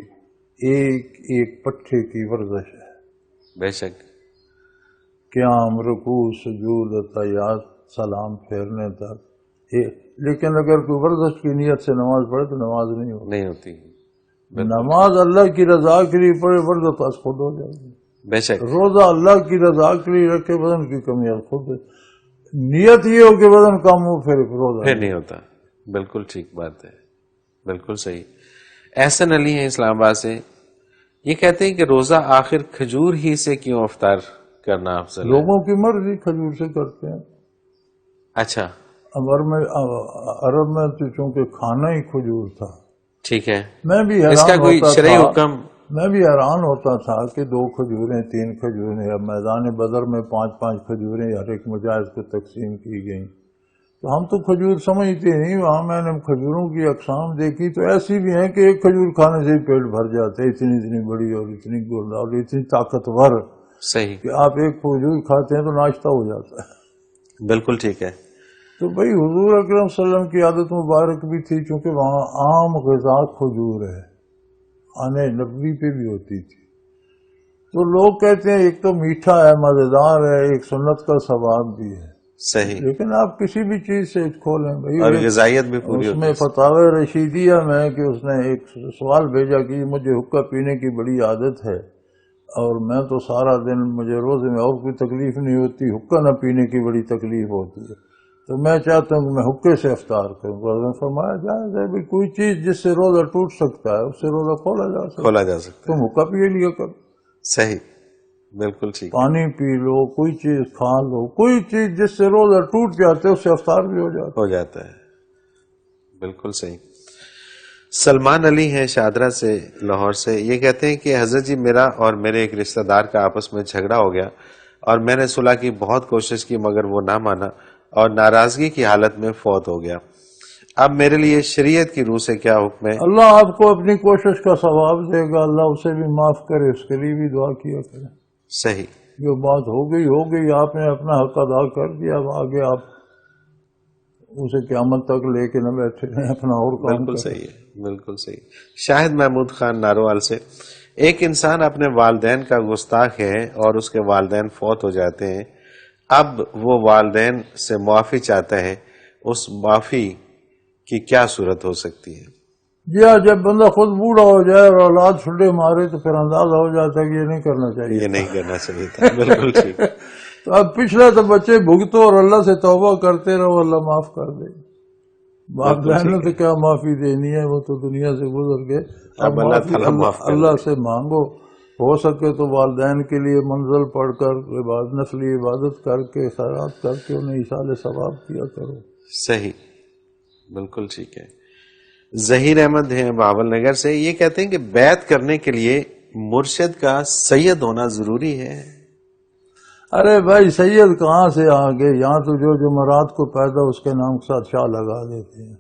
ایک ایک پٹھے کی ورزش ہے. بے شک. قیام، رکوع، سجود، تحیات، سلام پھیرنے تک. لیکن اگر کوئی ورزش کی نیت سے نماز پڑھے تو نماز نہیں ہوتی. نماز اللہ کی رضا کے لیے پڑھے، ورزش پاس خود ہو جائے گی. بے شک. روزہ اللہ کی رضا کے لیے رکھے، وزن کی کمی خود نیت یہ ہو کہ وزن کم ہو پھر روزہ پھر نہیں ہوتا. بالکل ٹھیک بات ہے. بالکل صحیح. احسن علی ہیں اسلام آباد سے، یہ کہتے ہیں کہ روزہ آخر کھجور ہی سے کیوں افطار کرنا افضل ہے؟ لوگوں کی مرضی کھجور سے کرتے ہیں. اچھا. عرب میں تو چونکہ کھانا ہی کھجور تھا. ٹھیک ہے. میں بھی اس کا کوئی شرعی حکم؟ میں بھی حیران ہوتا تھا کہ 2 کھجوریں 3 کھجوریں، اب میدان بدر میں 5 کھجوریں ہر ایک مجاہد کو تقسیم کی گئیں. تو ہم تو کھجور سمجھتے نہیں. وہاں میں نے کھجوروں کی اقسام دیکھی تو ایسی بھی ہیں کہ ایک کھجور کھانے سے ہی پیٹ بھر جاتا ہے، اتنی بڑی اور اتنی گول اور اتنی طاقتور. صحیح. کہ آپ ایک کھجور کھاتے ہیں تو ناشتہ ہو جاتا ہے. بالکل ٹھیک ہے. تو بھئی حضور اکرم صلی اللہ علیہ وسلم کی عادت مبارک بھی تھی، چونکہ وہاں عام غذا کھجور ہے، کھانے نبوی پہ بھی ہوتی تھی. تو لوگ کہتے ہیں ایک تو میٹھا ہے، مزیدار ہے، ایک سنت کا ثواب بھی ہے. صحیح. لیکن آپ کسی بھی چیز سے کھولیں بھائی، اور غذائیت بھی پوری اس میں فتاوی رشیدیہ میں کہ اس نے ایک سوال بھیجا کہ مجھے حقہ پینے کی بڑی عادت ہے اور میں تو سارا دن، مجھے روزے میں اور کوئی تکلیف نہیں ہوتی، حقہ نہ پینے کی بڑی تکلیف ہوتی ہے، تو میں چاہتا ہوں کہ میں حقے سے افطار کروں. فرمایا جائز ہے، کوئی چیز جس سے روزہ ٹوٹ سکتا ہے اس سے روزہ کھولا جا سکتا. تم حقہ پی لیا کرو. صحیح. بالکل ٹھیک. پانی پی لو، کوئی چیز کھا لو، کوئی چیز جس سے روزہ ٹوٹ جاتے اس سے افطار بھی ہو جاتا ہے. بالکل صحیح. سلمان علی ہیں شادرہ سے، لاہور سے، یہ کہتے ہیں کہ حضرت جی میرا اور میرے ایک رشتہ دار کا آپس میں جھگڑا ہو گیا اور میں نے صلح کی بہت کوشش کی مگر وہ نہ مانا اور ناراضگی کی حالت میں فوت ہو گیا. اب میرے لیے شریعت کی روح سے کیا حکم ہے؟ اللہ آپ کو اپنی کوشش کا ثواب دے گا، اللہ اسے بھی معاف کرے، اس کے لیے بھی دعا کیا کرے. صحیح. جو بات ہو گئی، آپ نے اپنا حق ادا کر دیا، اب آگے آپ اسے قیامت تک لے کے نہ بیٹھے رہیں، اپنا اور کام بالکل کریں۔ صحیح ہے، بالکل صحیح۔ شاہد محمود خان ناروال سے، ایک انسان اپنے والدین کا گستاخ ہے اور اس کے والدین فوت ہو جاتے ہیں، اب وہ والدین سے معافی چاہتا ہے، اس معافی کی کیا صورت ہو سکتی ہے؟ جی ہاں، جب بندہ خود بوڑھا ہو جائے اور اولاد چھٹے مارے تو پھر اندازہ ہو جاتا ہے کہ یہ نہیں کرنا چاہیے یہ نہیں کرنا چاہیے تھا، بالکل ٹھیک۔ تو اب پچھلے تو بچے بھگتو اور اللہ سے توبہ کرتے رہو، اللہ معاف کر دے۔ باپ بہن نے تو کیا معافی دینی ہے، وہ تو دنیا سے گزر گئے، اب اللہ معافی تعالیٰ معاف کر اللہ دے۔ سے مانگو، ہو سکے تو والدین کے لیے منزل پڑھ کر نفلی عبادت کر کے خیرات کر کے انہیں ایصال ثواب کیا کرو۔ صحیح، بالکل ٹھیک ہے۔ ظہیر احمد ہیں بہاول نگر سے، یہ کہتے ہیں کہ بیعت کرنے کے لیے مرشد کا سید ہونا ضروری ہے؟ ارے بھائی، سید کہاں سے آ گئے؟ یہاں تو جو جمعرات کو پیدا اس کے نام کے ساتھ شاہ لگا دیتے ہیں۔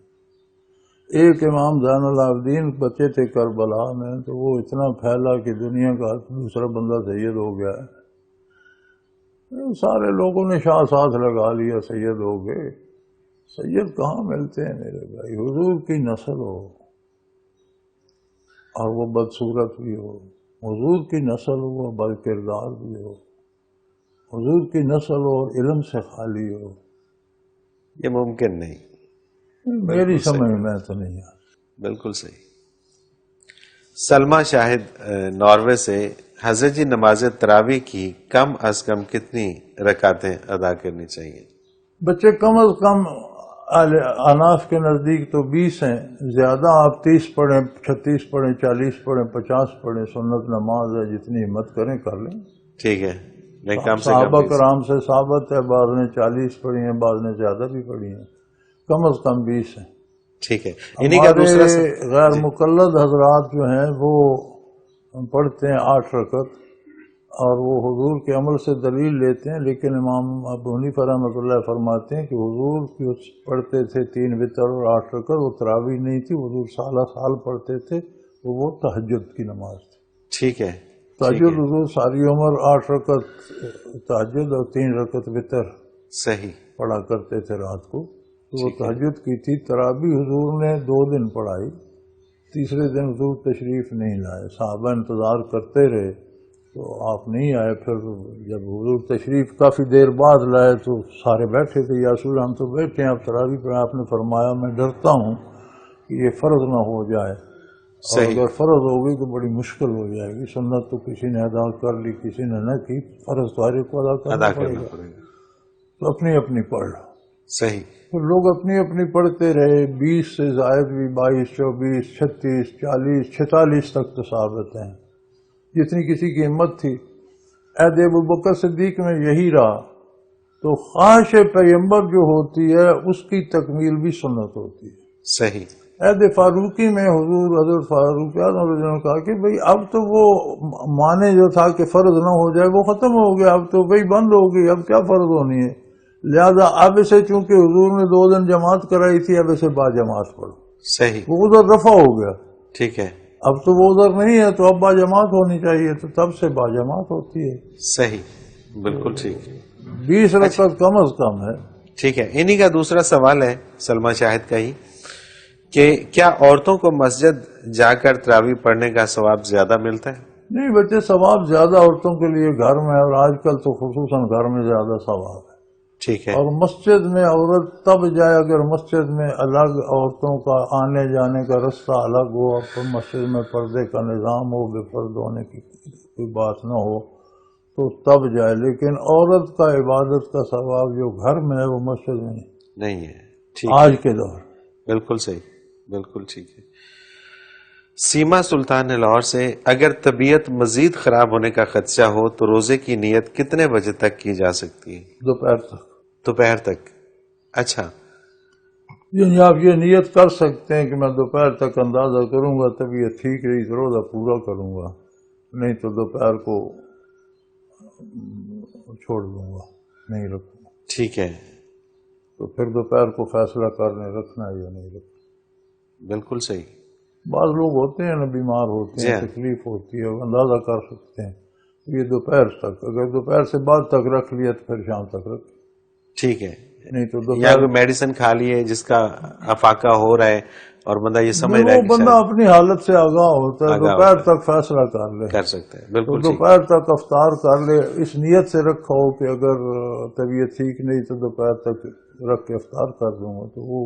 ایک امام زین العابدین بچے تھے کربلا میں، تو وہ اتنا پھیلا کہ دنیا کا دوسرا بندہ سید ہو گیا ہے۔ سارے لوگوں نے شاہ ساتھ لگا لیا، سید ہو گئے۔ سید کہاں ملتے ہیں میرے بھائی؟ حضور کی نسل ہو اور وہ بدصورت بھی ہو، حضور کی نسل ہو اور بد کردار بھی ہو، حضور کی نسل اور علم سے خالی ہو، یہ ممکن نہیں، میری سمجھ میں تو نہیں ہے۔ بالکل صحیح۔ سلمہ شاہد ناروے سے، حضرت جی نماز تراویح کی کم از کم کتنی رکعتیں ادا کرنی چاہیے؟ بچے کم از کم اناف کے نزدیک تو 20 ہیں، زیادہ آپ 30 پڑھیں، 36 پڑھیں، 40 پڑھیں، 50 پڑھیں، سنت نماز ہے، جتنی ہمت کریں کر لیں۔ ٹھیک ہے، نہیں کم سے صحابہ کم کرام سے ثابت ہے، بعض نے 40 پڑھی ہیں، بعض نے زیادہ بھی پڑھی ہیں، کم از کم 20 ہیں۔ ٹھیک ہے۔ انہی کا ہمارے دوسرا غیر مقلد حضرات جو ہیں وہ پڑھتے ہیں 8 رکعت، اور وہ حضور کے عمل سے دلیل لیتے ہیں، لیکن امام ابو حنیفہ رحمۃ اللہ فرماتے ہیں کہ حضور کی پڑھتے تھے 3 وتر اور 8 رکعت، وہ تراویح نہیں تھی، حضور سالہ سال پڑھتے تھے، تو وہ تہجد کی نماز تھی۔ ٹھیک ہے، تہجد حضور ساری عمر 8 رکعت تہجد اور 3 رکعت وتر صحیح، پڑھا کرتے تھے رات کو، تو وہ ٹھیک ہے۔ تہجد کی تھی۔ تراویح حضور نے 2 دن پڑھائی، تیسرے دن حضور تشریف نہیں لائے، صحابہ انتظار کرتے رہے تو آپ نہیں آئے۔ پھر جب حضور تشریف کافی دیر بعد لائے تو سارے بیٹھے تھے، یا رسول ہم تو بیٹھے ہیں، آپ تراویح پڑھیں۔ آپ نے فرمایا میں ڈرتا ہوں کہ یہ فرض نہ ہو جائے، اور اگر فرض ہو گئی تو بڑی مشکل ہو جائے گی۔ سنت تو کسی نے ادا کر لی، کسی نے نہ کی، فرض تو ہر ایک کو ادا کرنا پڑے گا، تو اپنی اپنی پڑھ لو۔ صحیح، تو لوگ اپنی اپنی پڑھتے رہے، 20 سے زائد بھی 22، 24، 36، 40، 46 تک تو ثابت ہیں، جتنی کسی کی ہمت تھی۔ عہد ابوبکر صدیق میں یہی رہا۔ تو خواہش پیغمبر جو ہوتی ہے اس کی تکمیل بھی سنت ہوتی ہے۔ صحیح، عہد فاروقی میں حضور حضرت فاروق اعظم رضی اللہ عنہ نے کہا کہ بھئی اب تو وہ معنی جو تھا کہ فرض نہ ہو جائے وہ ختم ہو گیا، اب تو بھئی بند ہو گئی، اب کیا فرض ہونی ہے، لہذا اب اسے چونکہ حضور نے 2 دن جماعت کرائی تھی، اب اسے با جماعت پڑھو۔ صحیح، وہ ادھر رفع ہو گیا، ٹھیک ہے، اب تو وہ ادھر نہیں ہے، تو اب با جماعت ہونی چاہیے، تو تب سے با جماعت ہوتی ہے۔ صحیح، بالکل ٹھیک، 20 رکعت کم از کم ہے۔ ٹھیک ہے۔ انہی کا دوسرا سوال ہے سلمہ شاہد کا ہی، کہ کیا عورتوں کو مسجد جا کر تراویح پڑھنے کا ثواب زیادہ ملتا ہے؟ نہیں بچے، ثواب زیادہ عورتوں کے لیے گھر میں، اور آج کل تو خصوصاً گھر میں زیادہ ثواب ہے۔ ٹھیک ہے، اور مسجد میں عورت تب جائے اگر مسجد میں الگ عورتوں کا آنے جانے کا رستہ الگ ہو، اور مسجد میں پردے کا نظام ہو، بے پردہ ہونے کی کوئی بات نہ ہو، تو تب جائے۔ لیکن عورت کا عبادت کا ثواب جو گھر میں ہے وہ مسجد میں نہیں ہے، ٹھیک، آج کے دور۔ بالکل صحیح، بالکل ٹھیک ہے۔ سیما سلطان لاہور سے، اگر طبیعت مزید خراب ہونے کا خدشہ ہو تو روزے کی نیت کتنے بجے تک کی جا سکتی ہے؟ دوپہر تک۔ دوپہر تک، اچھا، یعنی آپ یہ نیت کر سکتے ہیں کہ میں دوپہر تک اندازہ کروں گا، طبیعت ٹھیک رہی تو روزہ پورا کروں گا، نہیں تو دوپہر کو چھوڑ دوں گا، نہیں رکھوں گا۔ ٹھیک ہے، تو پھر دوپہر کو فیصلہ کرنے رکھنا ہے یا نہیں رکھنا۔ بالکل صحیح، بعض لوگ ہوتے ہیں نا، بیمار ہوتے ہیں، تکلیف ہوتی ہے، اندازہ کر سکتے ہیں، یہ دوپہر تک، اگر دوپہر سے بعد تک رکھ لیا تو پھر شام تک رکھ، ٹھیک ہے، نہیں تو یا دوپہر کوئی میڈیسن کھا لیے جس کا افاقہ ہو رہا ہے اور بندہ یہ سمجھ رہا ہے وہ کہ بندہ شاید اپنی حالت سے آگاہ ہوتا ہے، آگاہ دوپہر ہوتا تک فیصلہ کر لے، کر سکتے ہیں، تو بالکل ٹھیک، دوپہر تک افطار کر لے، اس نیت سے رکھا ہو کہ اگر طبیعت ٹھیک نہیں تو دوپہر تک رکھ کے افطار کر دوں گا، تو وہ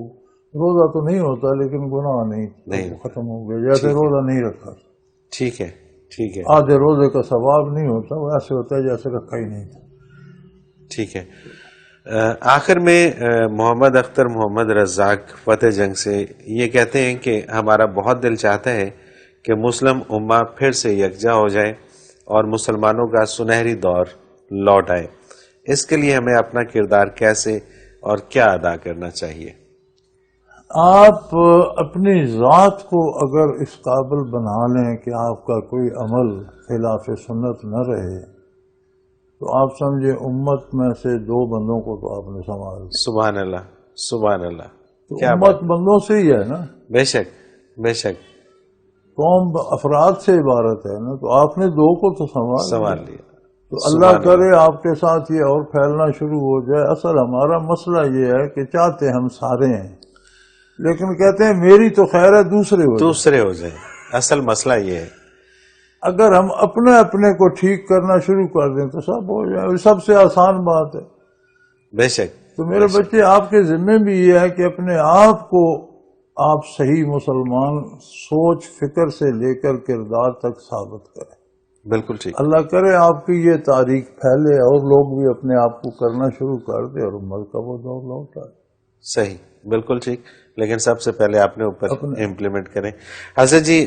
روزہ تو نہیں ہوتا لیکن گناہ نہیں نہیں ہوتا، ختم ہو گیا، جیسے ٹھیک ہے، روزہ نہیں رکھا، ٹھیک ہے، ٹھیک ہے، آدھے روزے کا ثواب نہیں ہوتا، وہ ایسے ہوتا ہے جیسے رکھا ہی نہیں تھا۔ ٹھیک ہے۔ آخر میں محمد اختر محمد رزاق فتح جنگ سے یہ کہتے ہیں کہ ہمارا بہت دل چاہتا ہے کہ مسلم امہ پھر سے یکجا ہو جائے اور مسلمانوں کا سنہری دور لوٹ آئے، اس کے لیے ہمیں اپنا کردار کیسے اور کیا ادا کرنا چاہیے؟ آپ اپنی ذات کو اگر اس قابل بنا لیں کہ آپ کا کوئی عمل خلاف سنت نہ رہے تو آپ سمجھے امت میں سے 2 بندوں کو تو آپ نے سنبھال دیا۔ سبحان اللہ، سبحان اللہ، تو کیا امت بات، بندوں سے ہی ہے نا، بے شک، بے شک، قوم افراد سے عبارت ہے نا، تو آپ نے 2 کو تو سنبھال لیا۔ سنبھال لیا، تو اللہ سبحان کرے آپ کے ساتھ یہ اور پھیلنا شروع ہو جائے۔ اصل ہمارا مسئلہ یہ ہے کہ چاہتے ہم سارے ہیں لیکن کہتے ہیں میری تو خیر ہے دوسرے ہو جائے۔ دوسرے ہو جائیں، اصل مسئلہ یہ ہے، اگر ہم اپنے اپنے کو ٹھیک کرنا شروع کر دیں تو سب ہو جائے، سب سے آسان بات ہے۔ بے شک، تو میرے بچے آپ کے ذمے بھی یہ ہے کہ اپنے آپ کو آپ صحیح مسلمان سوچ فکر سے لے کر کردار تک ثابت کریں۔ بالکل ٹھیک، اللہ کرے آپ کی یہ تاریخ پھیلے اور لوگ بھی اپنے آپ کو کرنا شروع کر دے اور عمل کا وہ دور لوٹ آئے۔ صحیح، بالکل ٹھیک، لیکن سب سے پہلے آپ نے اوپر اپنے امپلیمنٹ کریں۔ حضرت جی،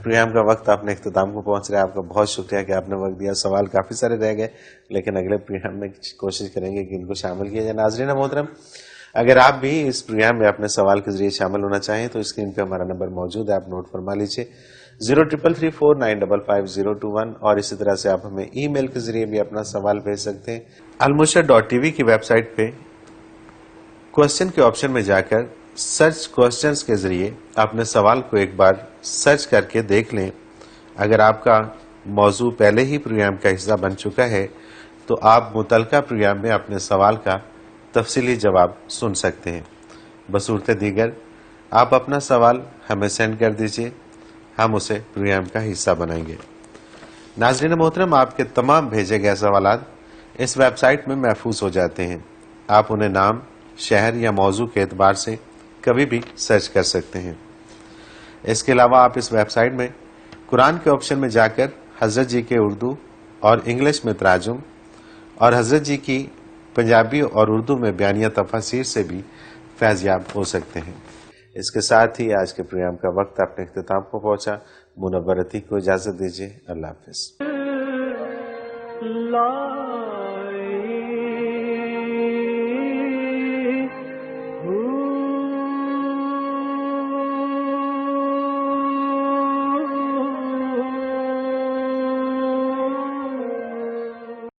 پروگرام کا وقت آپ نے اختتام کو پہنچ رہا ہے، آپ کا بہت شکریہ کہ آپ نے وقت دیا، سوال کافی سارے رہ گئے لیکن اگلے پروگرام میں کوشش کریں گے کہ ان کو شامل کیا جائے۔ ناظرین محترم، اگر آپ بھی اس پروگرام میں اپنے سوال کے ذریعے شامل ہونا چاہیں تو اسکرین پہ ہمارا نمبر موجود ہے، آپ نوٹ فرما لیجیے 0334955021، اور اسی طرح سے آپ ہمیں ای میل کے ذریعے بھی اپنا سوال بھیج سکتے ہیں۔ almurshed.tv کی ویب سائٹ پہ کوشچن کے آپشن میں جا کر سرچ کوشچنز کے ذریعے اپنے سوال کو ایک بار سرچ کر کے دیکھ لیں۔ اگر آپ کا موضوع پہلے ہی پروگرام کا حصہ بن چکا ہے تو آپ متعلقہ پروگرام میں اپنے سوال کا تفصیلی جواب سن سکتے ہیں۔ بصورت دیگر آپ اپنا سوال ہمیں سینڈ کر دیجئے، ہم اسے پروگرام کا حصہ بنائیں گے۔ ناظرین محترم، آپ کے تمام بھیجے گئے سوالات اس ویب سائٹ میں محفوظ ہو جاتے ہیں، آپ انہیں نام، شہر یا موضوع کے اعتبار سے کبھی بھی سرچ کر سکتے ہیں۔ اس کے علاوہ آپ اس ویب سائٹ میں قرآن کے آپشن میں جا کر حضرت جی کے اردو اور انگلش میں تراجم اور حضرت جی کی پنجابی اور اردو میں بیانیہ تفاسیر سے بھی فیضیاب ہو سکتے ہیں۔ اس کے ساتھ ہی آج کے پروگرام کا وقت اپنے اختتام کو پہنچا۔ منور عتیق کو اجازت دیجیے، اللہ حافظ۔ لا